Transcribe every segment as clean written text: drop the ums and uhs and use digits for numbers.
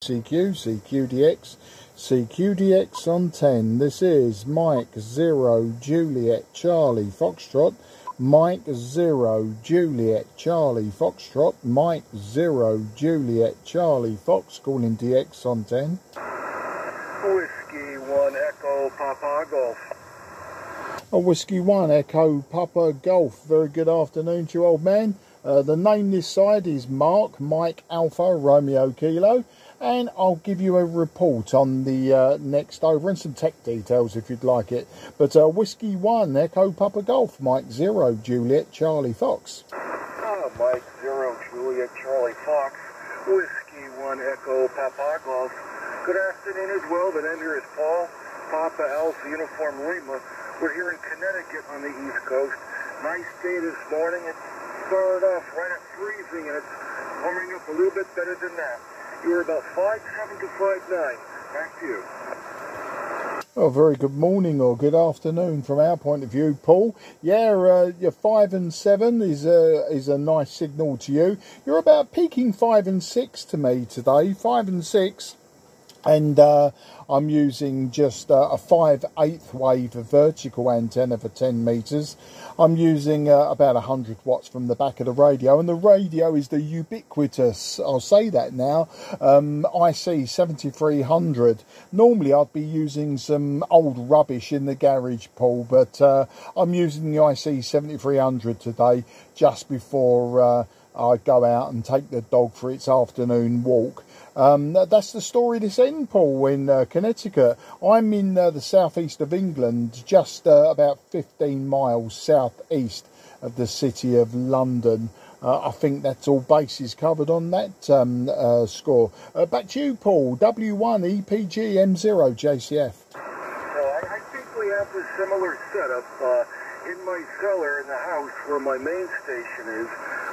CQDX, CQDX on 10. This is Mike 0 Juliet Charlie Foxtrot, Mike 0 Juliet Charlie Foxtrot, Mike 0 Juliet Charlie Fox, calling DX on 10. Whiskey 1 Echo Papa Golf. Whiskey 1 Echo Papa Golf. Very good afternoon to you, old man. The name this side is Mark, Mike Alpha Romeo Kilo, and I'll give you a report on the next over and some tech details if you'd like it. But Whiskey 1 Echo Papa Golf, Mike 0 Juliet Charlie Fox. Mike 0 Juliet Charlie Fox, Whiskey 1 Echo Papa Golf. Good afternoon as well. The name here is Paul, Papa Alpha Uniform Lima. We're here in Connecticut on the East Coast. Nice day this morning. It started off right at freezing and it's warming up a little bit better than that. You were about 5'7" to 5'9". Back to you. Oh, very good morning or good afternoon from our point of view, Paul. Yeah, your 5 and 7 is a nice signal to you. You're about peaking 5 and 6 to me today, 5 and 6. And I'm using just a 5/8 wave vertical antenna for 10 meters. I'm using about 100 watts from the back of the radio, and the radio is the ubiquitous, I'll say that now, IC 7300. Normally I'd be using some old rubbish in the garage, Paul, but I'm using the IC 7300 today just before I go out and take the dog for its afternoon walk. That's the story this end, Paul, in Connecticut. I'm in the southeast of England, just about 15 miles southeast of the city of London. I think that's all bases covered on that score. Back to you, Paul. W1 EPG M0 JCF. Well, I think we have a similar setup in my cellar in the house where my main station is.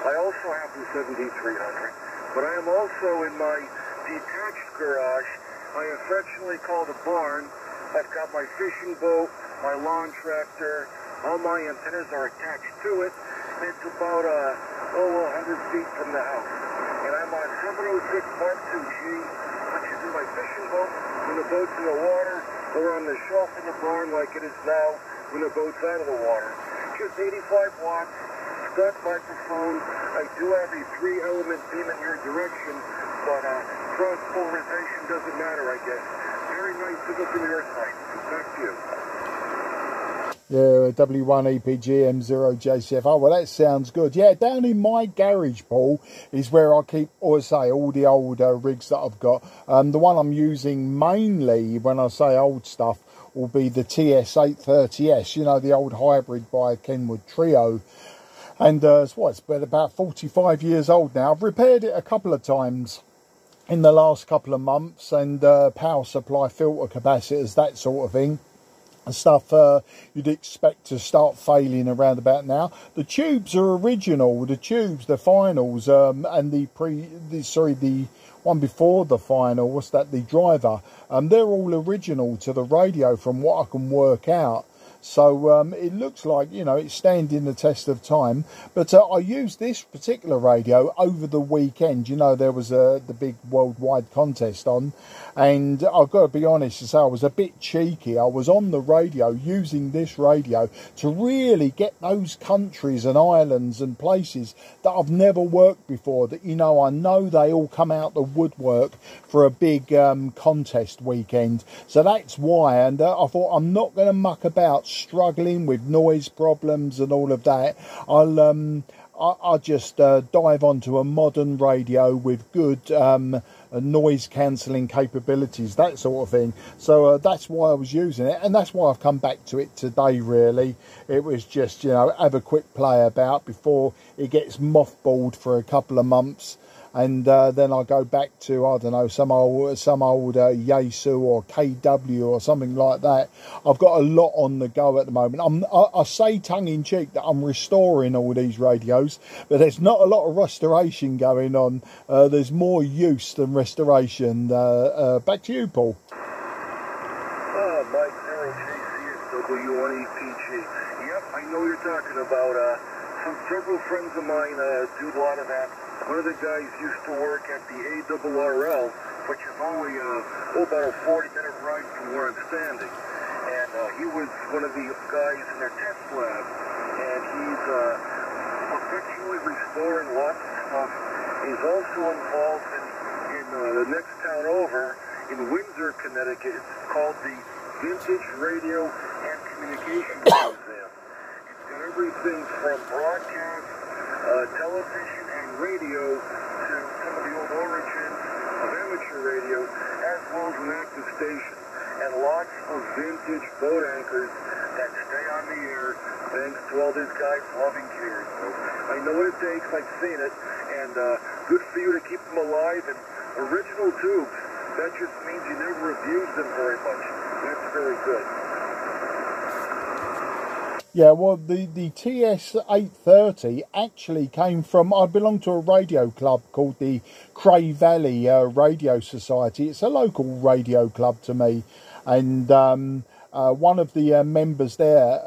I also have the 7300, but I am also in my detached garage. I affectionately call the barn. I've got my fishing boat, my lawn tractor, all my antennas are attached to it. It's about 100 feet from the house. And I'm on 706 Mark II-G, which is in my fishing boat when the boat's in the water, or on the shelf in the barn like it is now when the boat's out of the water. Just 85 watts. Stock microphone. I do have a 3-element beam in your direction, but cross polarization doesn't matter, I guess. Very nice signal from your side. Back to you. Yeah, W1 EPG M0 JCF. Oh, well, that sounds good. Yeah, down in my garage, Paul, is where I keep, or say, all the old rigs that I've got. The one I'm using mainly, when I say old stuff, will be the TS830S, you know, the old hybrid by Kenwood Trio. And it's been about 45 years old now. I've repaired it a couple of times in the last couple of months, and power supply, filter capacitors, that sort of thing. And stuff you'd expect to start failing around about now. The tubes are original. The tubes, the finals, and the one before the final, what's that? The driver. They're all original to the radio, from what I can work out. So it looks like, you know, it's standing the test of time. But I used this particular radio over the weekend. You know, there was the big worldwide contest on. And I've got to be honest to say, I was a bit cheeky. I was on the radio using this radio to really get those countries and islands and places that I've never worked before. That, you know, I know they all come out the woodwork for a big contest weekend. So that's why. And I thought, I'm not going to muck about struggling with noise problems and all of that. I'll just dive onto a modern radio with good noise cancelling capabilities, that sort of thing. So that's why I was using it, and that's why I've come back to it today, really. It was just, you know, have a quick play about before it gets mothballed for a couple of months. And then I go back to, I don't know, some old Yaesu or KW or something like that. I've got a lot on the go at the moment. I say tongue-in-cheek that I'm restoring all these radios, but there's not a lot of restoration going on. There's more use than restoration. Back to you, Paul. Mike 0JCW1EPG. Yep, I know you're talking about. Several friends of mine do a lot of that. One of the guys used to work at the ARRL which is only about a 40-minute ride from where I'm standing. And he was one of the guys in their test lab, and he's effectually restoring lots of stuff. He's also involved in the next town over, in Windsor, Connecticut. It's called the Vintage Radio and Communications Museum. It's got everything from broadcast, television, and radio to some of the old origins of amateur radio, as well as an active station, and lots of vintage boat anchors that stay on the air thanks to all these guys' loving care. So I know what it takes, I've seen it, and good for you to keep them alive and original tubes. That just means you never abuse them very much. That's very good. Yeah, well, the TS830 actually came from, I belong to a radio club called the Cray Valley Radio Society. It's a local radio club to me, and one of the members there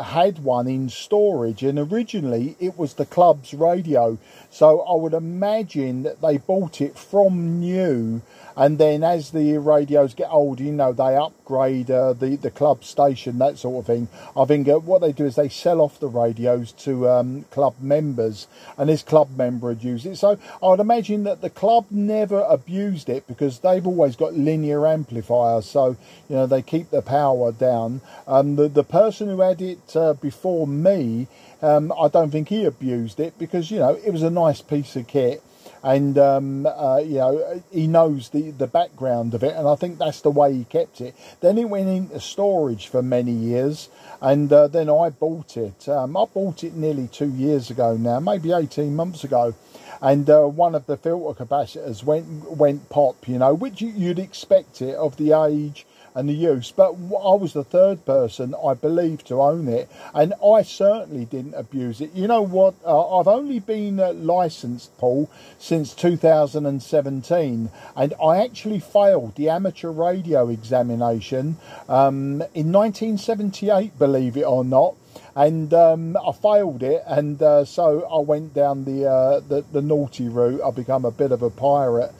had one in storage, and originally it was the club's radio, so I would imagine that they bought it from new, and then as the radios get old, you know, they upgrade the club station, that sort of thing. I think what they do is they sell off the radios to club members, and this club member had used it. So I would imagine that the club never abused it, because they've always got linear amplifiers, so you know, they keep the power down. The person who had it before me, I don't think he abused it, because you know, it was a nice piece of kit, and you know, he knows the background of it, and I think that's the way he kept it. Then it went into storage for many years, and then I bought it. I bought it nearly 2 years ago now, maybe 18 months ago, and one of the filter capacitors went pop, you know, which you'd expect it of the age and the use, but I was the third person, I believe, to own it, and I certainly didn't abuse it. You know what, I've only been licensed, Paul, since 2017, and I actually failed the amateur radio examination in 1978, believe it or not. And I failed it, and so I went down the naughty route. I become a bit of a pirate.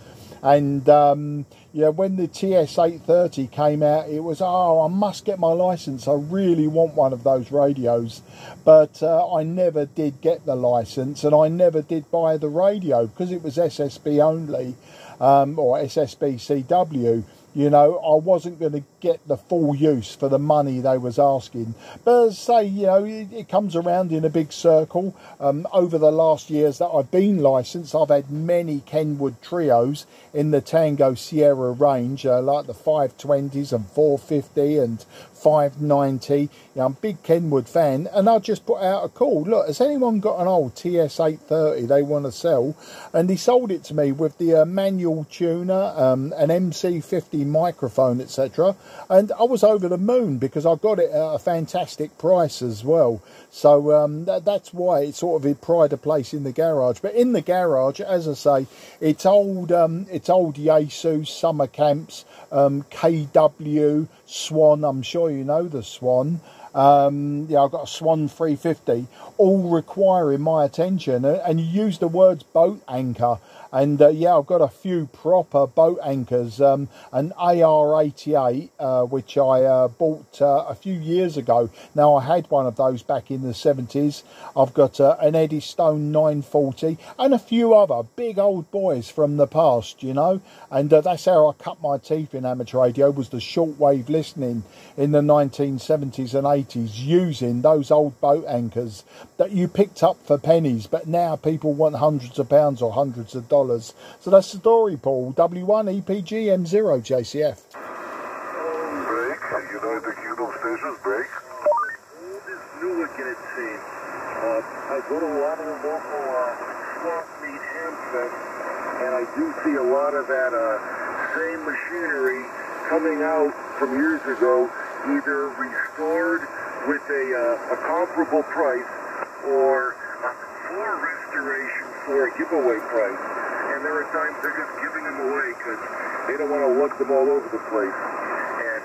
And yeah, when the TS830 came out, it was, oh, I must get my license. I really want one of those radios. But I never did get the license, and I never did buy the radio, because it was SSB only, or SSB CW. You know, I wasn't going to get the full use for the money they was asking. But as I say, you know, it comes around in a big circle. Over the last years that I've been licensed, I've had many Kenwood trios in the Tango Sierra range, like the 520s and 450 and 590. You know, I'm a big Kenwood fan, and I just put out a call. Look, has anyone got an old TS830 they want to sell? And he sold it to me with the manual tuner, an MC50 microphone, etc. And I was over the moon, because I got it at a fantastic price as well. So that's why it sort of pride of place in the garage. But in the garage, as I say, it's old Yaesu summer camps, KW, Swan. I'm sure you know the Swan. Yeah, I've got a Swan 350, all requiring my attention. And you use the words boat anchor. And yeah, I've got a few proper boat anchors, an AR88, which I bought a few years ago. Now, I had one of those back in the 70s. I've got an Eddystone 940 and a few other big old boys from the past, you know. And that's how I cut my teeth in amateur radio, was the shortwave listening in the 1970s and 80s, using those old boat anchors that you picked up for pennies, but now people want hundreds of pounds or hundreds of dollars. So that's the story, Paul. W1 EPG M0 JCF. Break. United Kingdom stations, break. Old is new again, it seems. I go to a lot of the local swap meet hamfests, and I do see a lot of that same machinery coming out from years ago, either restored with a comparable price, or full restoration for a giveaway price. And there are times they're just giving them away because they don't want to lug them all over the place. And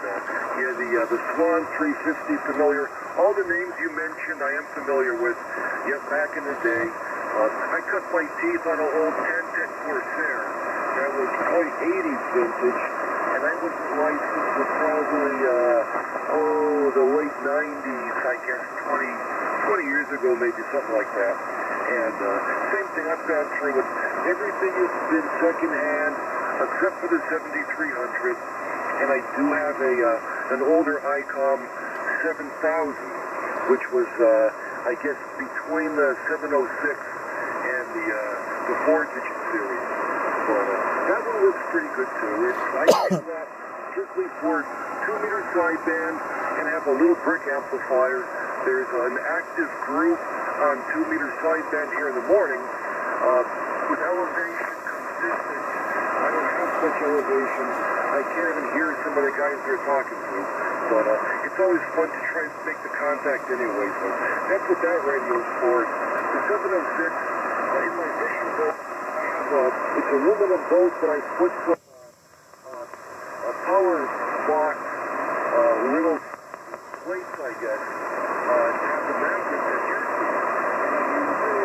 yeah, the Swan 350, familiar. All the names you mentioned, I am familiar with. Yep, back in the day. I cut my teeth on an old 1010 Corsair. that was quite 80s vintage, and I was licensed for probably, the late 90s, I guess 20 years ago, maybe something like that. And same thing, I've gone through it. Everything has been secondhand, except for the 7300, and I do have an older ICOM 7000, which was, I guess, between the 706 and the 4-digit series. But that one looks pretty good too. I use that strictly for 2-meter sideband and have a little brick amplifier. There's an active group on 2-meter sideband here in the morning. With elevation consistent, I don't have such elevation. I can't even hear some of the guys they're talking to. But it's always fun to try and make the contact anyway. So that's what that radio is for. The 706, in my fishing boat, I have it's an aluminum boat, but I put some a power box, little plates, I guess, to have the magnet that you're seeing. And I use a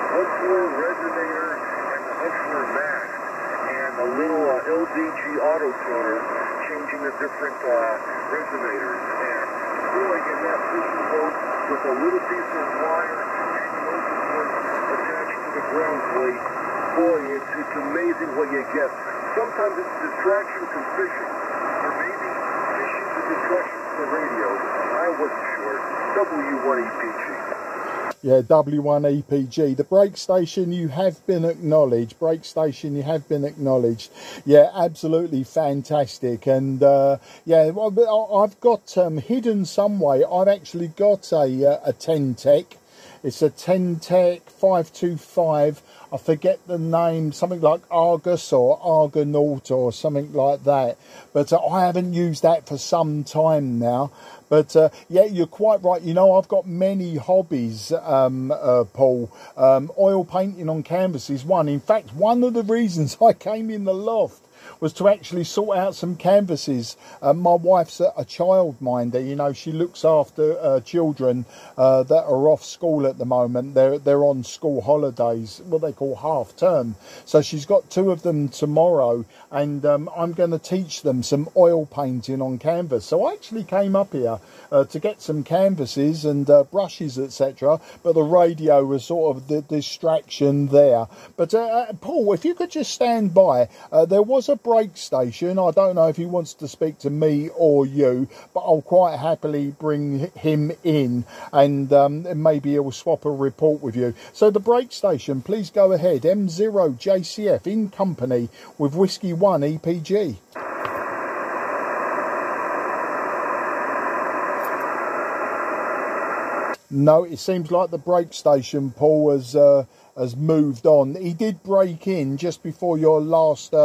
Hustler resonator and the Hustler mast, and a little LDG auto tuner, changing the different resonators. And boy, in that fishing boat with a little piece of wire hanging overboard attached to the ground plate, boy, it's amazing what you get. Sometimes it's a distraction from fishing, or maybe fishing's a distraction from the radio. I wasn't sure. W1EPG. Yeah, W1EPG. The brake station, you have been acknowledged. Brake station, you have been acknowledged. Yeah, absolutely fantastic. And yeah, well, I've got hidden some way. I've actually got a 10-tech. It's a 10-tech 525. I forget the name, something like Argus or Argonaut or something like that. But I haven't used that for some time now. But yeah, you're quite right. You know, I've got many hobbies, Paul. Oil painting on canvas is one. In fact, one of the reasons I came in the loft was to actually sort out some canvases. My wife's a childminder, you know, she looks after children that are off school at the moment. They're on school holidays, what they call half term. So she's got 2 of them tomorrow, and I'm going to teach them some oil painting on canvas. So I actually came up here to get some canvases and brushes, etc. But the radio was sort of the distraction there. But Paul, if you could just stand by, there was a brake station. I don't know if he wants to speak to me or you, but I'll quite happily bring him in, and maybe he'll swap a report with you. So the brake station, please go ahead. M0JCF in company with Whiskey 1 EPG. No, it seems like the brake station, Paul, has moved on. He did break in just before your last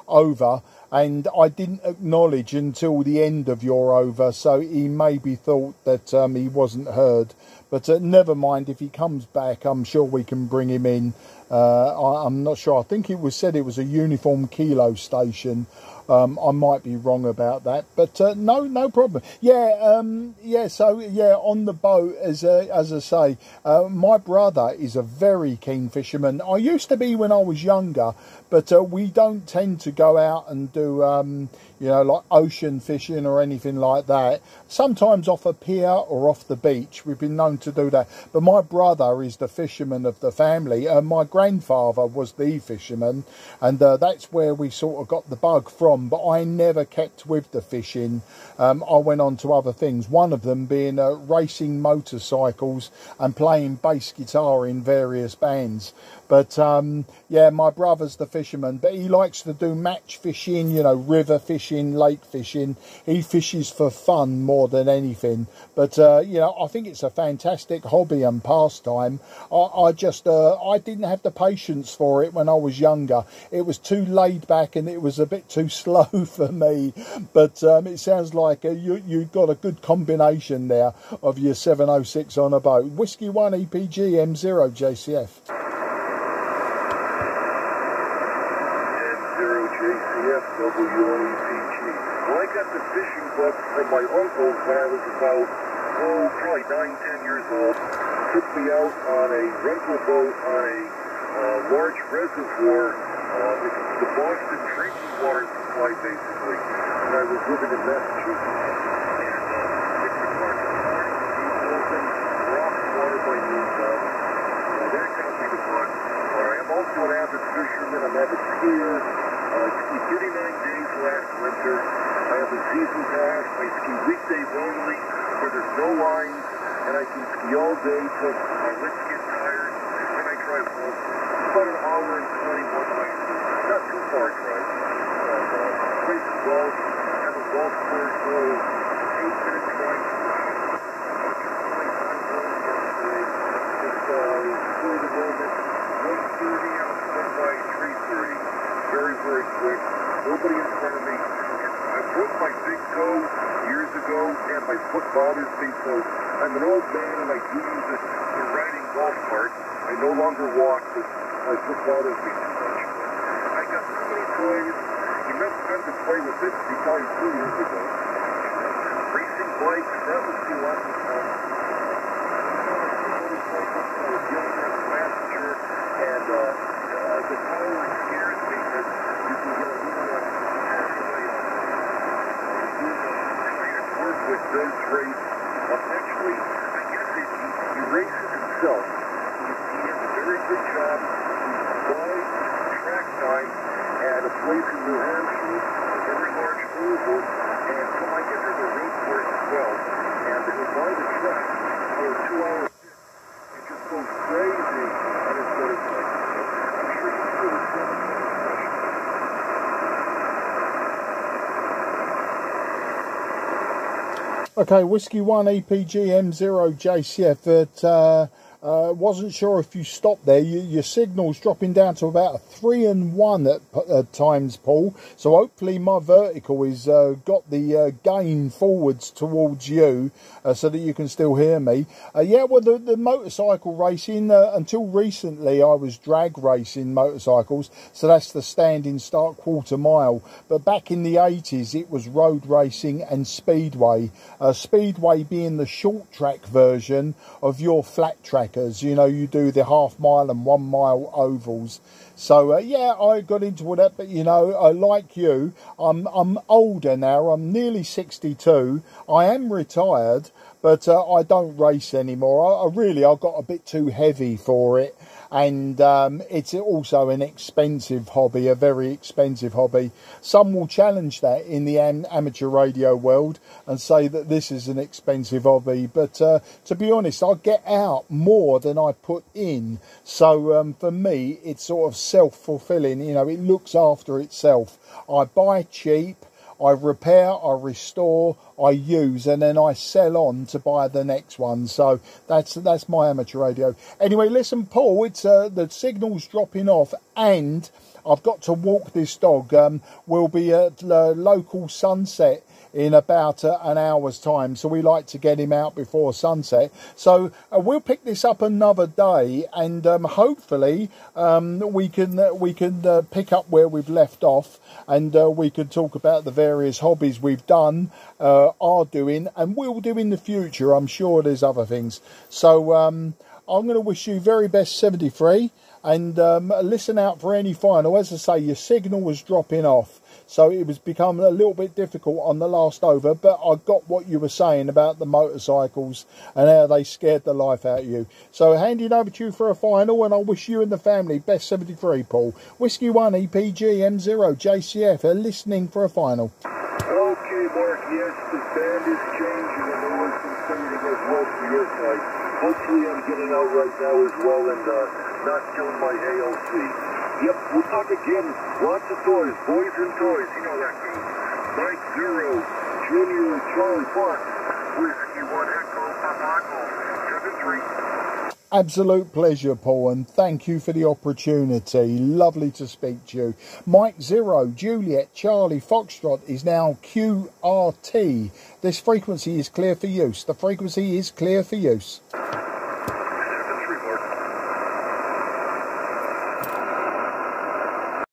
over, and I didn't acknowledge until the end of your over, so he maybe thought that he wasn't heard. But never mind, if he comes back, I'm sure we can bring him in. I'm not sure. I think it was said it was a uniform kilo station. I might be wrong about that, but no problem. Yeah, yeah. So yeah, on the boat, as I say, my brother is a very keen fisherman. I used to be when I was younger, but we don't tend to go out and do you know, like ocean fishing or anything like that. Sometimes off a pier or off the beach, we've been known to do that. But my brother is the fisherman of the family. My grandfather was the fisherman, and that's where we sort of got the bug from. But I never kept with the fishing. I went on to other things, one of them being racing motorcycles and playing bass guitar in various bands. But yeah, my brother's the fisherman, but he likes to do match fishing, you know, river fishing, lake fishing. He fishes for fun more than anything. But you know, I think it's a fantastic hobby and pastime. I didn't have the patience for it when I was younger. It was too laid back and it was a bit too slow for me. But it sounds like you've got a good combination there of your 706 on a boat. Whiskey 1 EPG M0JCF. WOEPG. Well, I got the fishing book from my uncle when I was about, probably 9, 10 years old. Took me out on a rental boat on a large reservoir It's the Boston drinking water supply, basically. And I was living in Massachusetts. And it's the market. Open, rock water by noontime. That can't be the fun. I am also an avid fisherman. I'm an avid skier. I skied 39 days last winter. I have a season pass. I ski weekdays only, where there's no lines, and I can ski all day till my legs get tired, and I drive home. About an hour and 21 miles. Not too far drive. Play some golf, have a golf course, 8-minute drive. For the moment, 1:30, I was done by 3:30. Very, very quick. Nobody in front of me. I broke my big toe years ago, and my foot bothers me, so I'm an old man, and I do use it for riding golf carts. I no longer walk, but my foot bothers me too much. I got so many toys. Enough time to play with it, probably 2 years ago. Racing bikes, that was too lots of fun. I was young as a passenger, and the power scares me because you can get a little carried away on it. I work with those race. Actually, I guess he races himself. He has a very good job. He buys track time at a place in New Hampshire, a very large oval, and so I guess there's a road course as well. And they will buy the track for 2 hours. It just goes crazy on his motorcycle. I'm sure he's still a Okay, Whiskey 1 EPG M0 JCF, but wasn't sure if you stopped there. Your signal's dropping down to about a 3 and 1 at times, Paul. So hopefully my vertical is got the gain forwards towards you, so that you can still hear me. Yeah, well, the motorcycle racing, until recently I was drag racing motorcycles, so that's the standing start quarter mile. But back in the 80s, it was road racing and speedway. Speedway being the short track version of your flat track. You know, you do the half mile and 1 mile ovals. So yeah, I got into all that, but you know, like you, I'm older now. I'm nearly 62. I am retired, but I don't race anymore. I got a bit too heavy for it, and it's also an expensive hobby, a very expensive hobby. Some will challenge that in the amateur radio world and say that this is an expensive hobby, but to be honest, I get out more than I put in. So for me, it's sort of self-fulfilling. You know, it looks after itself. I buy cheap, I repair, I restore, I use, and then I sell on to buy the next one. So that's my amateur radio. Anyway, listen, Paul, it's the signal's dropping off, and I've got to walk this dog. We'll be at the local sunset in about an hour's time, so we like to get him out before sunset. So we'll pick this up another day, and hopefully we can pick up where we've left off, and we can talk about the various hobbies we've done, are doing, and will do in the future. I'm sure there's other things. So I'm going to wish you very best 73, and listen out for any final. As I say, your signal was dropping off, so it was becoming a little bit difficult on the last over, but I got what you were saying about the motorcycles and how they scared the life out of you. So handing over to you for a final, and I wish you and the family best 73, Paul. Whiskey 1 EPG M0 JCF are listening for a final. Okay, Mark, yes, the band is changing, and there was some singing as well from your side. Hopefully I'm getting out right now as well, and not killing my ALC. Yep, we'll talk again. Lots of toys, boys and toys. You know that goes. Mike 0, Junior, Charlie Fox, Whiskey 1 Echo, Papa 73. Absolute pleasure, Paul, and thank you for the opportunity. Lovely to speak to you. Mike 0, Juliet, Charlie, Foxtrot is now QRT. This frequency is clear for use. The frequency is clear for use.